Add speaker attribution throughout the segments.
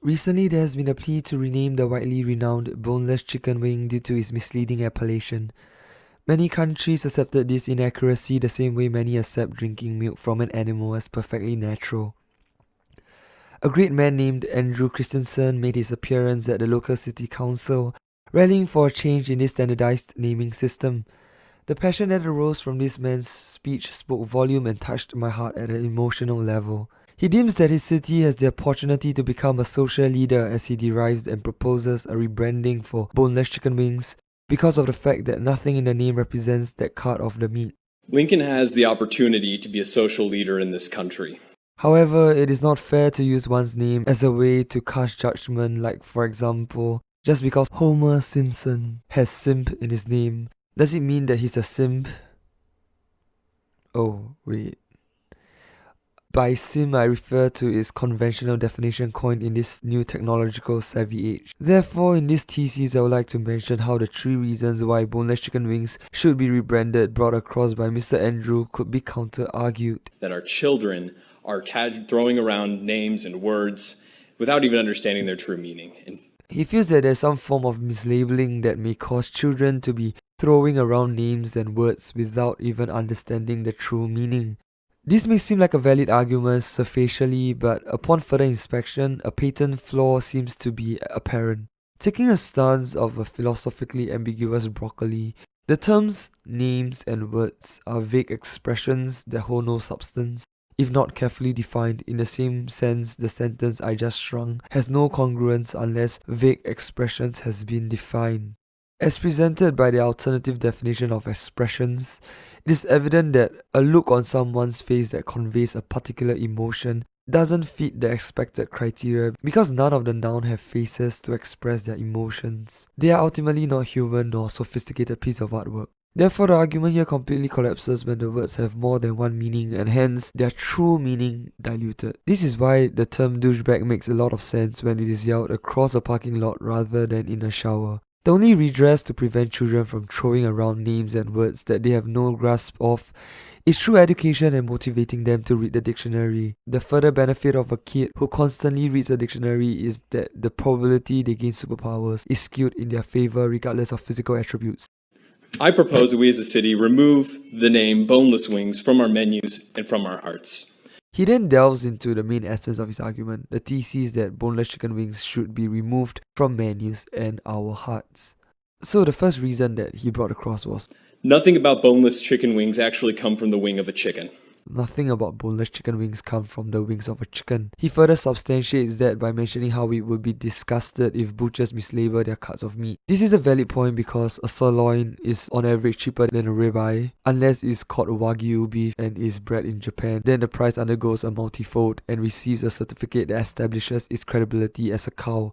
Speaker 1: Recently, there has been a plea to rename the widely renowned Boneless Chicken Wing due to its misleading appellation. Many countries accepted this inaccuracy the same way many accept drinking milk from an animal as perfectly natural. A great man named Andrew Christensen made his appearance at the local city council, rallying for a change in this standardized naming system. The passion that arose from this man's speech spoke volume and touched my heart at an emotional level. He deems that his city has the opportunity to become a social leader as he derives and proposes a rebranding for Boneless Chicken Wings because of the fact that nothing in the name represents that cut of the meat.
Speaker 2: Lincoln has the opportunity to be a social leader in this country.
Speaker 1: However, it is not fair to use one's name as a way to cast judgment, like for example, just because Homer Simpson has simp in his name, does it mean that he's a simp? Oh, wait. By simp, I refer to its conventional definition coined in this new technological savvy age. Therefore, in this thesis, I would like to mention how the 3 reasons why Boneless Chicken Wings should be rebranded brought across by Mr. Andrew could be counter-argued.
Speaker 2: That our children are throwing around names and words without even understanding their true meaning.
Speaker 1: He feels that there's some form of mislabeling that may cause children to be throwing around names and words without even understanding the true meaning. This may seem like a valid argument superficially, but upon further inspection, a patent flaw seems to be apparent. Taking a stance of a philosophically ambiguous broccoli, the terms names and words are vague expressions that hold no substance. If not carefully defined, in the same sense the sentence I just shrunk has no congruence unless vague expressions has been defined. As presented by the alternative definition of expressions, it is evident that a look on someone's face that conveys a particular emotion doesn't fit the expected criteria because none of the nouns have faces to express their emotions. They are ultimately not human nor sophisticated piece of artwork. Therefore, the argument here completely collapses when the words have more than one meaning and hence their true meaning diluted. This is why the term douchebag makes a lot of sense when it is yelled across a parking lot rather than in a shower. The only redress to prevent children from throwing around names and words that they have no grasp of is through education and motivating them to read the dictionary. The further benefit of a kid who constantly reads a dictionary is that the probability they gain superpowers is skewed in their favor regardless of physical attributes.
Speaker 2: I propose that we as a city remove the name Boneless Wings from our menus and from our hearts.
Speaker 1: He then delves into the main essence of his argument, the thesis that boneless chicken wings should be removed from menus and our hearts. So the first reason that he brought across was,
Speaker 2: nothing about boneless chicken wings actually come from the wing of a chicken.
Speaker 1: Nothing about boneless chicken wings come from the wings of a chicken. He further substantiates that by mentioning how it would be disgusted if butchers mislabel their cuts of meat. This is a valid point because a sirloin is on average cheaper than a ribeye. Unless it's called Wagyu beef and is bred in Japan, then the price undergoes a multifold and receives a certificate that establishes its credibility as a cow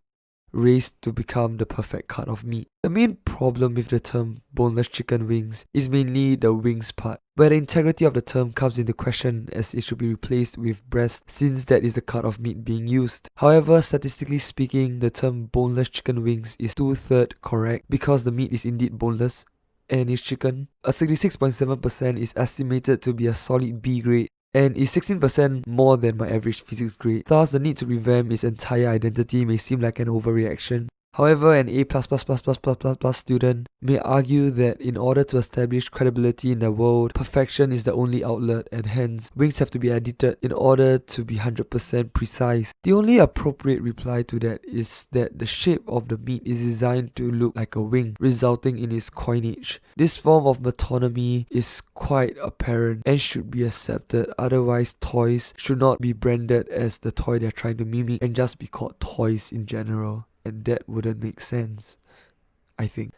Speaker 1: raised to become the perfect cut of meat. The main problem with the term boneless chicken wings is mainly the wings part, where the integrity of the term comes into question as it should be replaced with breast since that is the cut of meat being used. However, statistically speaking, the term boneless chicken wings is 2/3 correct because the meat is indeed boneless and is chicken. A 66.7% is estimated to be a solid B grade and is 16% more than my average physics grade. Thus, the need to revamp its entire identity may seem like an overreaction. However, an A++++++ student may argue that in order to establish credibility in the world, perfection is the only outlet and hence wings have to be edited in order to be 100% precise. The only appropriate reply to that is that the shape of the meat is designed to look like a wing, resulting in its coinage. This form of metonymy is quite apparent and should be accepted, otherwise toys should not be branded as the toy they're trying to mimic and just be called toys in general. And that wouldn't make sense, I think.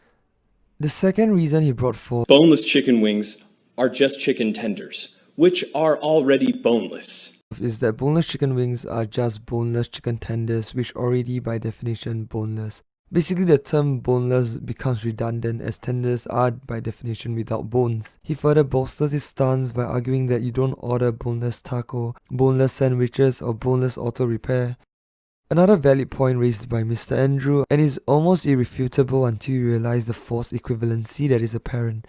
Speaker 1: The second reason he brought forth,
Speaker 2: boneless chicken wings are just chicken tenders, which are already boneless,
Speaker 1: is that boneless chicken wings are just boneless chicken tenders, which already by definition boneless. Basically, the term boneless becomes redundant as tenders are by definition without bones. He further bolsters his stance by arguing that you don't order boneless taco, boneless sandwiches, or boneless auto repair. Another valid point raised by Mr. Andrew and is almost irrefutable until you realize the false equivalency that is apparent.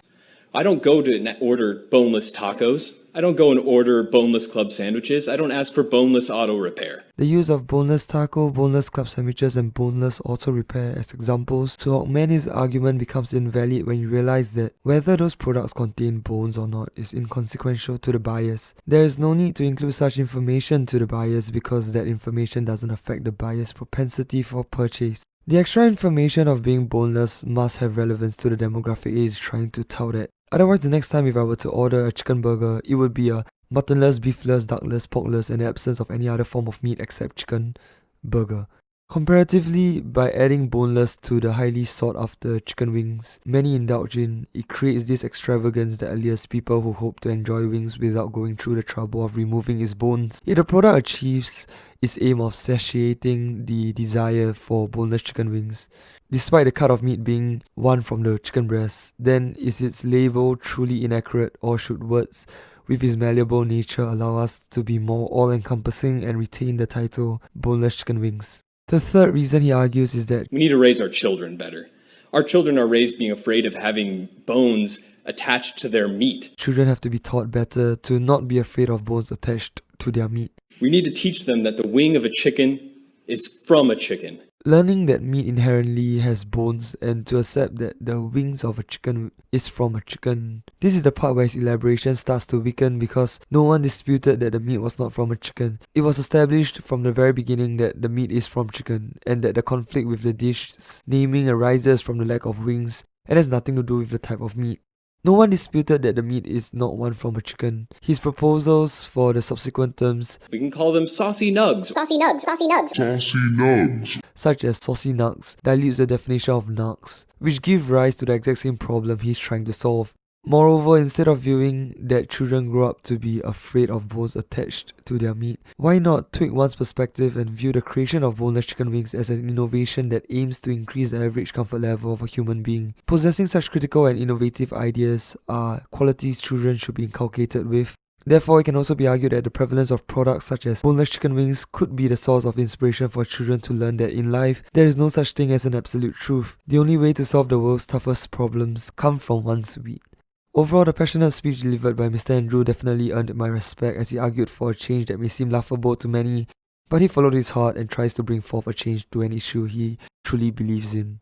Speaker 2: I don't go to order boneless tacos. I don't go and order boneless club sandwiches. I don't ask for boneless auto repair.
Speaker 1: The use of boneless taco, boneless club sandwiches, and boneless auto repair as examples to augment his argument becomes invalid when you realize that whether those products contain bones or not is inconsequential to the buyers. There is no need to include such information to the buyers because that information doesn't affect the buyer's propensity for purchase. The extra information of being boneless must have relevance to the demographic it is trying to tout at. Otherwise, the next time if I were to order a chicken burger, it would be a muttonless, beefless, duckless, porkless, and the absence of any other form of meat except chicken burger. Comparatively, by adding boneless to the highly sought after chicken wings many indulge in, it creates this extravagance that allures people who hope to enjoy wings without going through the trouble of removing its bones. If the product achieves its aim of satiating the desire for boneless chicken wings, despite the cut of meat being one from the chicken breast, then is its label truly inaccurate, or should words with its malleable nature allow us to be more all-encompassing and retain the title boneless chicken wings? The third reason he argues is that
Speaker 2: we need to raise our children better. Our children are raised being afraid of having bones attached to their meat.
Speaker 1: Children have to be taught better to not be afraid of bones attached to their meat.
Speaker 2: We need to teach them that the wing of a chicken is from a chicken.
Speaker 1: Learning that meat inherently has bones and to accept that the wings of a chicken is from a chicken. This is the part where his elaboration starts to weaken because no one disputed that the meat was not from a chicken. It was established from the very beginning that the meat is from chicken and that the conflict with the dish's naming arises from the lack of wings and has nothing to do with the type of meat. No one disputed that the meat is not one from a chicken. His proposals for the subsequent terms,
Speaker 2: we can call them saucy nugs.
Speaker 3: Saucy nugs, saucy nugs.
Speaker 4: Saucy nugs.
Speaker 1: Such as saucy nugs, dilutes the definition of nugs, which give rise to the exact same problem he's trying to solve. Moreover, instead of viewing that children grow up to be afraid of bones attached to their meat, why not tweak one's perspective and view the creation of boneless chicken wings as an innovation that aims to increase the average comfort level of a human being? Possessing such critical and innovative ideas are qualities children should be inculcated with. Therefore, it can also be argued that the prevalence of products such as boneless chicken wings could be the source of inspiration for children to learn that in life, there is no such thing as an absolute truth. The only way to solve the world's toughest problems come from one's wheat. Overall, the passionate speech delivered by Mr. Andrew definitely earned my respect as he argued for a change that may seem laughable to many, but he followed his heart and tries to bring forth a change to an issue he truly believes in.